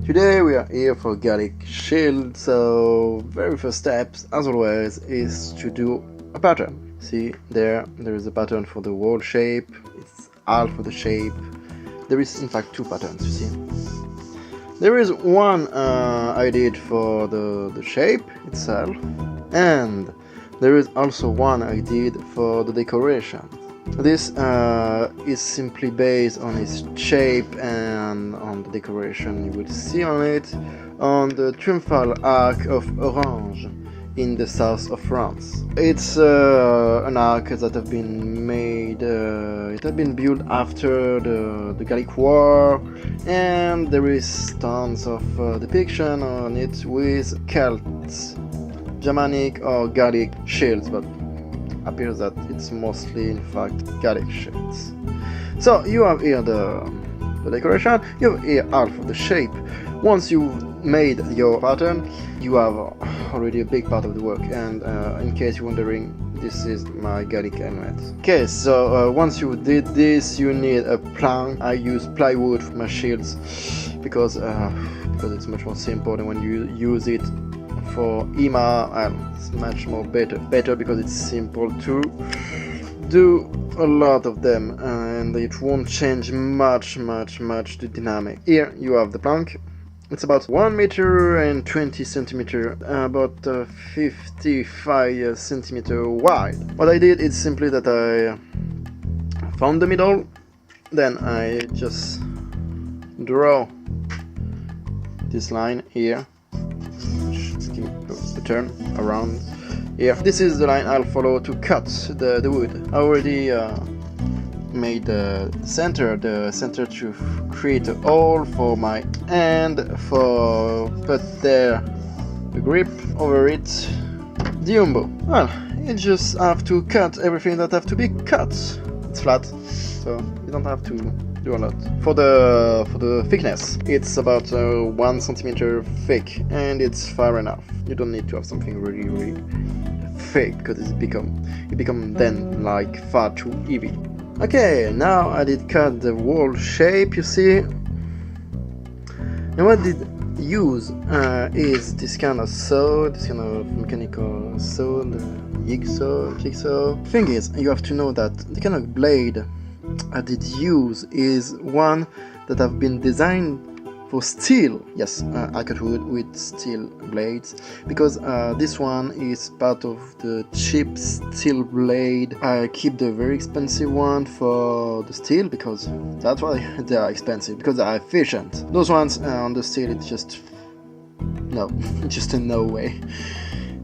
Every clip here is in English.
Today we are here for Gallic shield, so very first steps, as always, is to do a pattern. See, there is a pattern for the wall shape, it's half of the shape. There is in fact two patterns, you see. There is one I did for the shape itself, and there is also one I did for the decoration. This is simply based on its shape and on the decoration you will see on it, on the triumphal arch of Orange in the south of France. It's an arch that have been made, it had been built after the Gallic War, and there is tons of depiction on it with Celts, Germanic or Gallic shields, but appears that it's mostly in fact Gallic shields. So you have here the decoration, you have here half of the shape. Once you've made your pattern, you have already a big part of the work, and in case you're wondering, this is my Gallic helmet. Okay, so once you did this, you need a plank. I use plywood for my shields because it's much more simple than when you use it for HEMA, and it's much more better because it's simple to do a lot of them, and it won't change much the dynamic. Here you have the plank. It's about 1 meter and 20 centimeter, about 55 centimeter wide. What I did is simply that I found the middle, then I just draw this line here. The turn around here. This is the line I'll follow to cut the wood. I already made the center to create a hole for my hand, for put there the grip over it, the umbo. Well, you just have to cut everything that have to be cut. It's flat, so you don't have to do a lot. For the thickness, it's about 1 centimeter thick, and it's far enough. You don't need to have something really thick, because it become then like far too heavy. Okay, now I did cut the wall shape, you see. And what I did use is this kind of saw, this kind of mechanical saw, the jigsaw. Thing is, you have to know that the kind of blade I did use is one that have been designed for steel. Yes, I cut wood with steel blades, because this one is part of the cheap steel blade. I keep the very expensive one for the steel, because that's why they are expensive, because they are efficient. Those ones on the steel, it's just no, just a no way.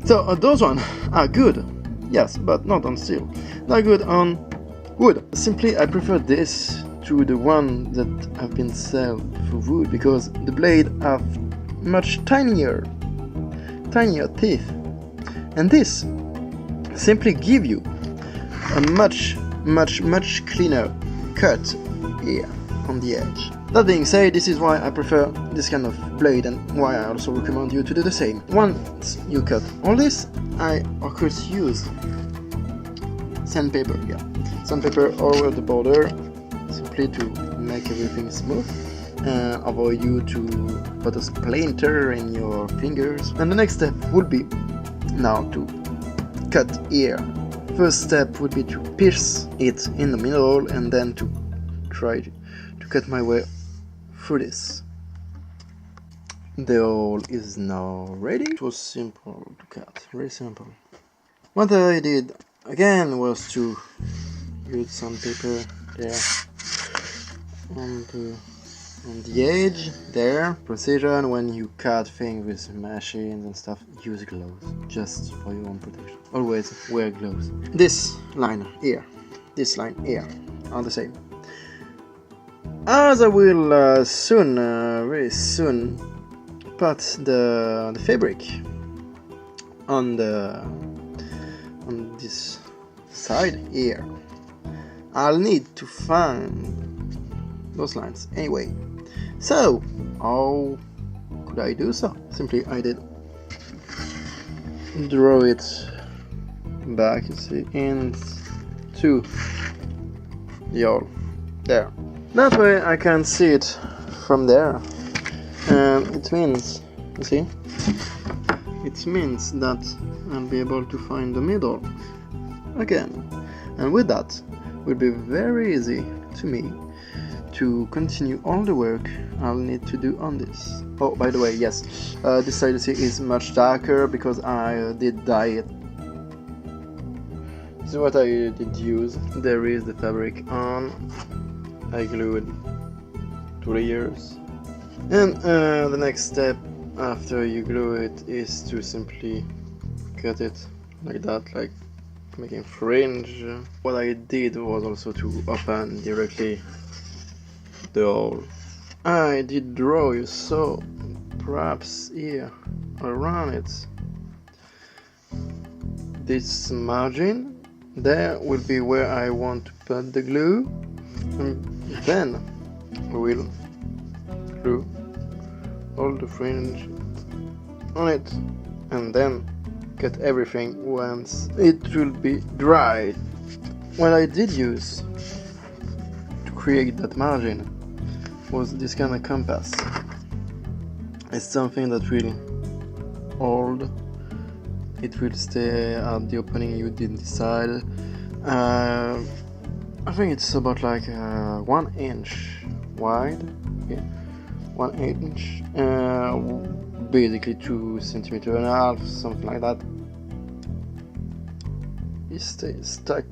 So those ones are good, yes, but not on steel. They're good on wood. Simply I prefer this to the one that have been sold for wood, because the blade have much tinier teeth, and this simply give you a much cleaner cut here on the edge. That being said, this is why I prefer this kind of blade, and why I also recommend you to do the same. Once you cut all this, I of course use sandpaper, sandpaper over the border, simply to make everything smooth and avoid you to put a splinter in your fingers. And the next step would be now to cut here. First step would be to pierce it in the middle, and then to try to cut my way through this. The hole is now ready. It was simple to cut, very simple. What I did again was to use sandpaper there on the edge there. Precision. When you cut things with machines and stuff, use gloves, just for your own protection. Always wear gloves. This line here, this line here are the same. As I will very soon put the fabric on this side here, I'll need to find those lines anyway. So how could I do so? Simply I did draw it back, you see, into the hole there. That way I can see it from there. And it means, you see, it means that I'll be able to find the middle again. And with that, it will be very easy to me to continue all the work I'll need to do on this. Oh, by the way, yes, this side you see is much darker because I did dye it. This is what I did use. There is the fabric on. I glued 2 layers. And the next step after you glue it is to simply cut it like that, like making fringe. What I did was also to open directly the hole. I did draw, you saw, perhaps here around it, this margin. There will be where I want to put the glue, and then we will glue all the fringe on it, and then cut everything once it will be dried. What I did use to create that margin was this kind of compass. It's something that will hold, it will stay at the opening you did decide. I think it's about like 1 inch wide, yeah, 1 inch, basically 2.5 centimeters, something like that. It stays stuck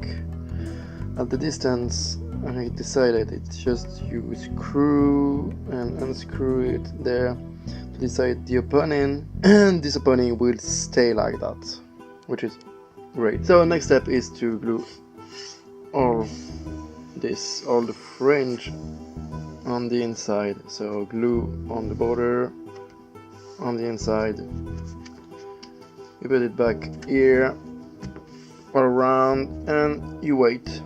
at the distance. I decided it's just you screw and unscrew it there to decide the opening, and this opening will stay like that, which is great. So next step is to glue all the fringe on the inside. So glue on the border, on the inside, you put it back here all around, and you wait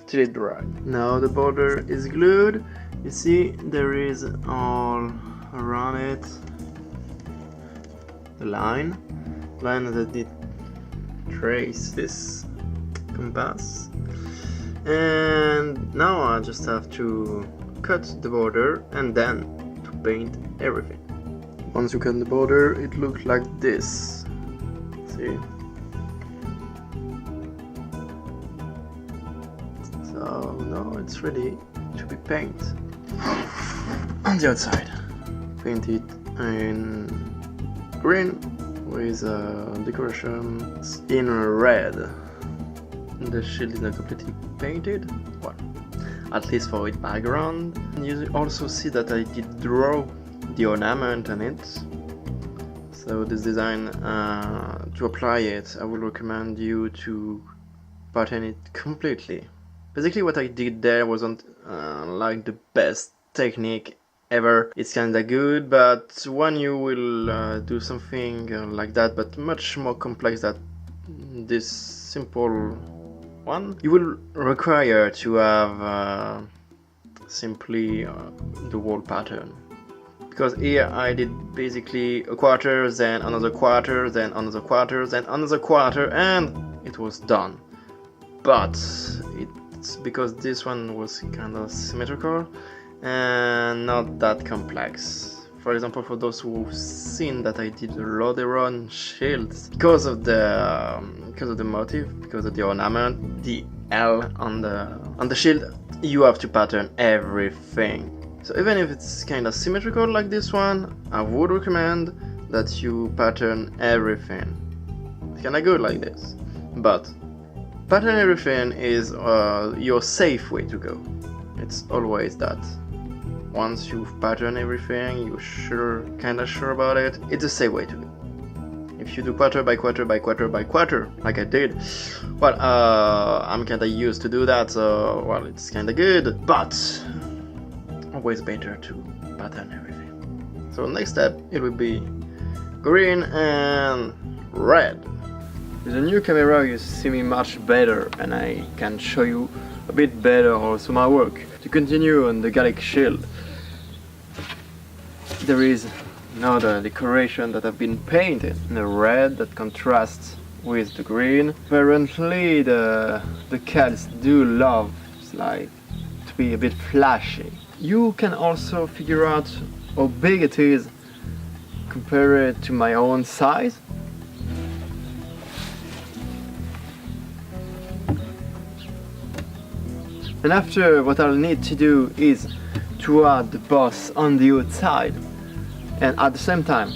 till it dries. Now the border is glued. You see there is all around it the line that did trace this compass, and now I just have to cut the border and then to paint everything. Once you cut the border, it looks like this. See? So now it's ready to be painted on the outside. Paint it in green with decorations in red. The shield is not completely painted, well, at least for its background. And you also see that I did draw the ornament on it. So this design, to apply it, I would recommend you to pattern it completely. Basically what I did there wasn't like the best technique ever. It's kinda good, but when you will do something like that, but much more complex than this simple one, you will require to have simply the whole pattern. Because here I did basically a quarter, then another quarter, then another quarter, then another quarter, and it was done. But it's because this one was kind of symmetrical and not that complex. For example, for those who've seen that I did Lodeuron shields, because of the motif, because of the ornament, the L on the shield, you have to pattern everything. So even if it's kind of symmetrical like this one, I would recommend that you pattern everything. It's kind of good like this, but pattern everything is your safe way to go. It's always that. Once you've patterned everything, you're kinda sure about it, it's a safe way to go. If you do quarter by quarter by quarter by quarter, like I did, well, I'm kinda used to do that, so, well, it's kinda good, but always better to pattern everything. So next step, it will be green and red. With the new camera you see me much better, and I can show you a bit better also my work. To continue on the Gallic shield, there is another decoration that have been painted in the red that contrasts with the green. Apparently the Celts do love like to be a bit flashy. You can also figure out how big it is compared to my own size. And after, what I'll need to do is to add the boss on the outside, and at the same time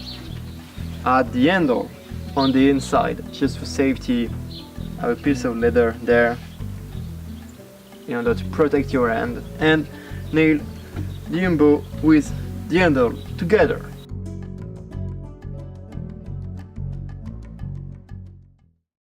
add the handle on the inside, just for safety. I have a piece of leather there in order to protect your hand, and nail the embow with the handle together.